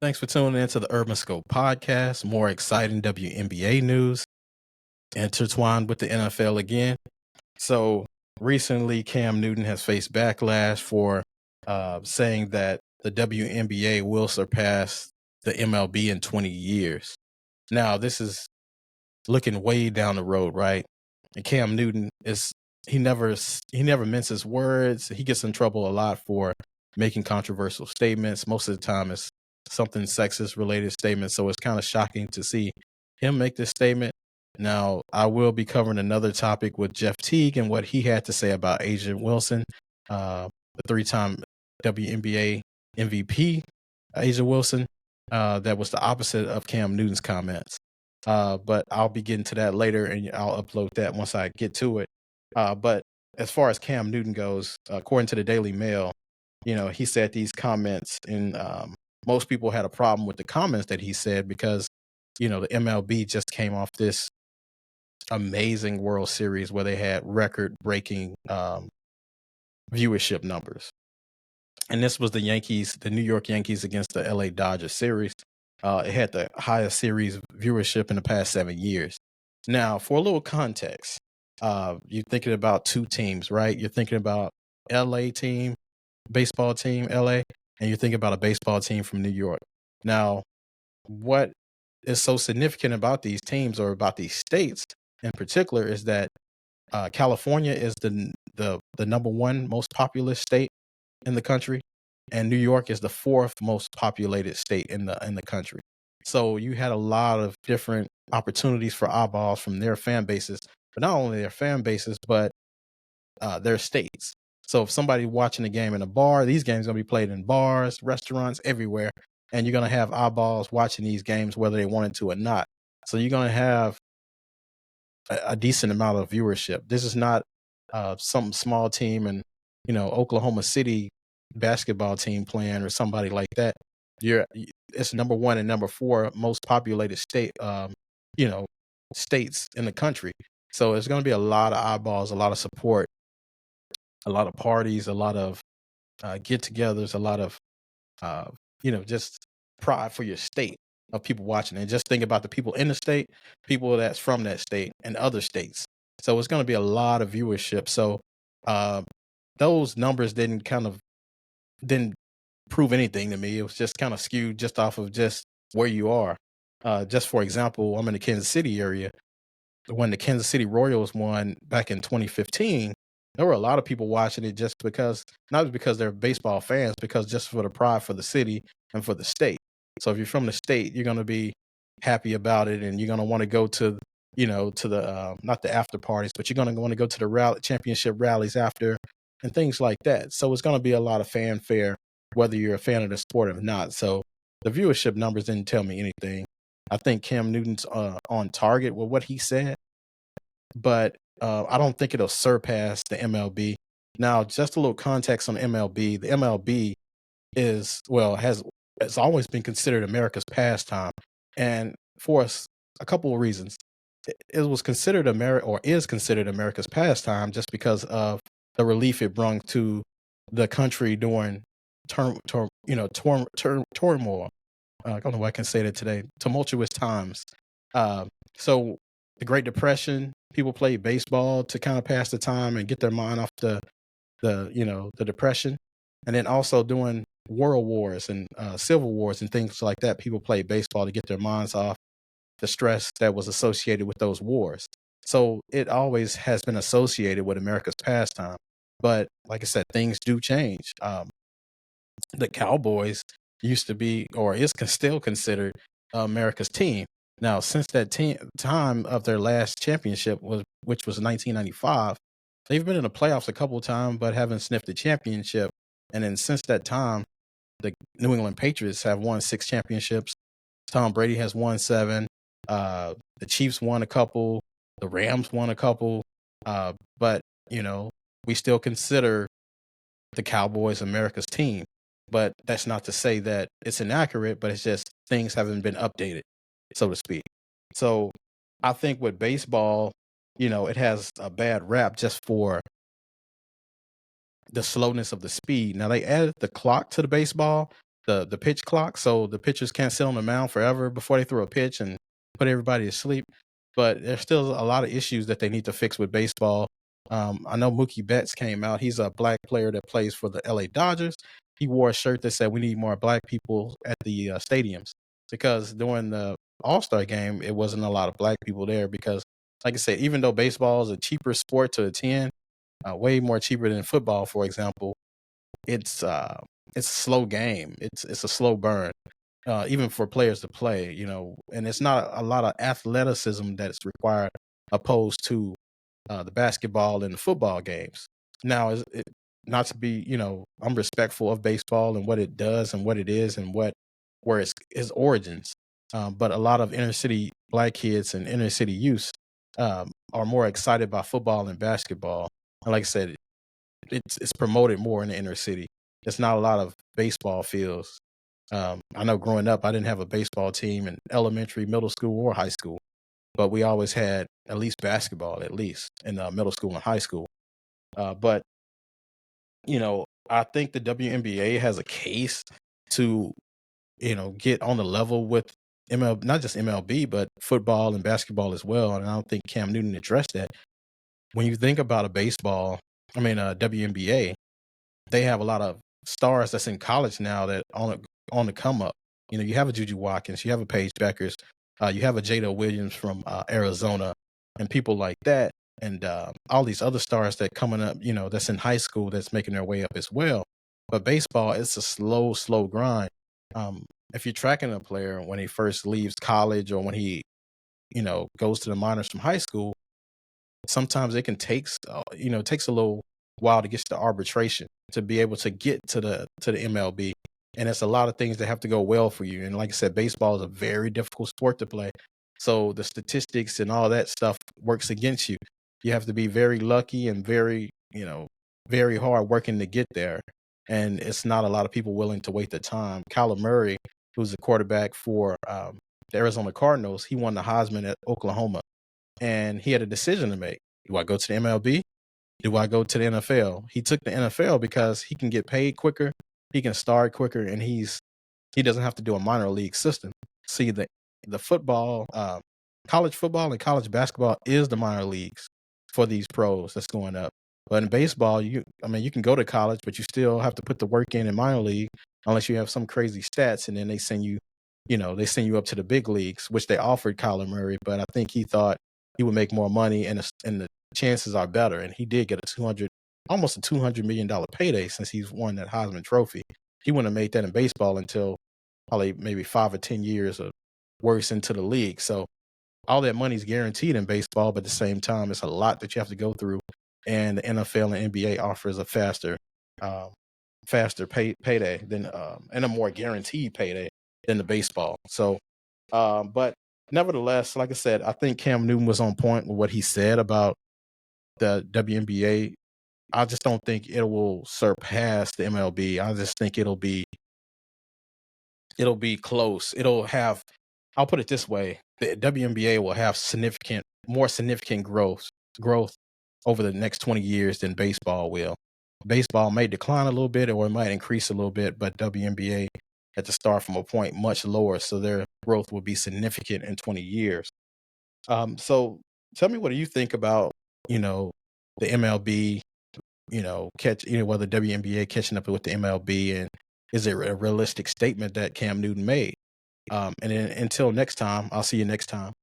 Thanks for tuning into the Urban Scope podcast. More exciting WNBA news intertwined with the NFL again. So recently, Cam Newton has faced backlash for saying that the WNBA will surpass the MLB in 20 years. Now, this is looking way down the road, right? And Cam Newton he never minces words. He gets in trouble a lot for making controversial statements. Most of the time, it's something sexist related statements. So it's kind of shocking to see him make this statement. Now, I will be covering another topic with Jeff Teague and what he had to say about Agent Wilson, the three-time WNBA MVP, Agent Wilson. That was the opposite of Cam Newton's comments. But I'll be getting to that later, and I'll upload that once I get to it. But as far as Cam Newton goes, according to the Daily Mail, he said these comments, and most people had a problem with the comments that he said because, the MLB just came off this amazing World Series where they had record-breaking viewership numbers. And this was the New York Yankees against the LA Dodgers series. It had the highest series viewership in the past 7 years. Now, for a little context, you're thinking about two teams, right? You're thinking about LA team, baseball team, LA, and you're thinking about a baseball team from New York. Now, what is so significant about these teams or about these states in particular is that California is the number one most populous state in the country, and New York is the fourth most populated state in the country. So you had a lot of different opportunities for eyeballs from their fan bases, but not only their fan bases, but their states. So if somebody watching the game in a bar, these games are going to be played in bars, restaurants, everywhere, and you're going to have eyeballs watching these games whether they wanted to or not. So you're going to have a decent amount of viewership. This is not some small team in Oklahoma City basketball team playing or somebody like that. It's number one and number four most populated state, states in the country. So it's going to be a lot of eyeballs, a lot of support, a lot of parties, a lot of get-togethers, a lot of just pride for your state of people watching. And just think about the people in the state, people that's from that state and other states. So it's going to be a lot of viewership. So those numbers didn't prove anything to me. It was just kind of skewed just off of just where you are. Just for example, I'm in the Kansas City area. When the Kansas City Royals won back in 2015, there were a lot of people watching it just because, not because they're baseball fans, because just for the pride for the city and for the state. So if you're from the state, you're going to be happy about it, and you're going to want to go to, to the not the after parties, but you're going to want to go to the championship rallies after and things like that. So it's going to be a lot of fanfare, whether you're a fan of the sport or not. So the viewership numbers didn't tell me anything. I think Cam Newton's on target with what he said, but I don't think it'll surpass the MLB. Now, just a little context on MLB. The MLB has always been considered America's pastime, and for a couple of reasons. It was considered is considered America's pastime just because of the relief it brought to the country during turmoil. I don't know why I can say that today. Tumultuous times. So the Great Depression, people played baseball to kind of pass the time and get their mind off the depression. And then also during world wars and civil wars and things like that, people played baseball to get their minds off the stress that was associated with those wars. So it always has been associated with America's pastime. But like I said, things do change. The Cowboys used to be, or is still considered, America's team. Now, since that time of their last championship, which was 1995, they've been in the playoffs a couple of times, but haven't sniffed the championship. And then since that time, the New England Patriots have won 6 championships. Tom Brady has won 7. The Chiefs won a couple. The Rams won a couple. But, we still consider the Cowboys America's team. But that's not to say that it's inaccurate, but it's just things haven't been updated, so to speak. So I think with baseball, it has a bad rap just for the slowness of the speed. Now, they added the clock to the baseball, the pitch clock, so the pitchers can't sit on the mound forever before they throw a pitch and put everybody to sleep. But there's still a lot of issues that they need to fix with baseball. I know Mookie Betts came out. He's a black player that plays for the LA Dodgers. He wore a shirt that said, "We need more black people at the stadiums," because during the All-Star game, it wasn't a lot of black people there because, like I said, even though baseball is a cheaper sport to attend, way more cheaper than football, for example, it's a slow game. It's a slow burn, even for players to play, and it's not a lot of athleticism that's required opposed to the basketball and the football games. Now, not to be, I'm respectful of baseball and what it does and what it is and where its origins. But a lot of inner city black kids and inner city youth are more excited by football and basketball. And like I said, it's promoted more in the inner city. There's not a lot of baseball fields. I know growing up, I didn't have a baseball team in elementary, middle school, or high school, but we always had at least basketball, at least in middle school and high school. But I think the WNBA has a case to get on the level with MLB, not just MLB, but football and basketball as well. And I don't think Cam Newton addressed that. When you think about WNBA, they have a lot of stars that's in college now that on the come up. You have a Juju Watkins, you have a Paige Beckers, you have a Jada Williams from Arizona, and people like that, and all these other stars that coming up, that's in high school that's making their way up as well. But baseball, it's a slow, slow grind. If you're tracking a player when he first leaves college or when he, goes to the minors from high school, sometimes it can takes a little while to get to the arbitration to be able to get to the MLB. And it's a lot of things that have to go well for you. And like I said, baseball is a very difficult sport to play. So the statistics and all that stuff works against you. You have to be very lucky and very, very hard working to get there. And it's not a lot of people willing to wait the time. Kyler Murray, who's the quarterback for the Arizona Cardinals, he won the Heisman at Oklahoma. And he had a decision to make. Do I go to the MLB? Do I go to the NFL? He took the NFL because he can get paid quicker, he can start quicker, and he doesn't have to do a minor league system. See, the football, college football and college basketball is the minor leagues for these pros that's going up. But in baseball, you can go to college, but you still have to put the work in minor league unless you have some crazy stats, and then they send you up to the big leagues, which they offered Kyler Murray, but I think he thought he would make more money and the chances are better. And he did get almost a $200 million payday since he's won that Heisman Trophy. He wouldn't have made that in baseball until probably maybe 5 or 10 years or worse into the league. So all that money's guaranteed in baseball, but at the same time, it's a lot that you have to go through. And the NFL and NBA offers a faster payday than and a more guaranteed payday than the baseball. So, but nevertheless, like I said, I think Cam Newton was on point with what he said about the WNBA. I just don't think it will surpass the MLB. I just think it'll be close. I'll put it this way: the WNBA will have more significant growth over the next 20 years than baseball will. Baseball may decline a little bit or it might increase a little bit, but WNBA had to start from a point much lower, so their growth will be significant in 20 years. So tell me, what do you think about, the MLB, whether WNBA catching up with the MLB, and is it a realistic statement that Cam Newton made? And then until next time, I'll see you next time.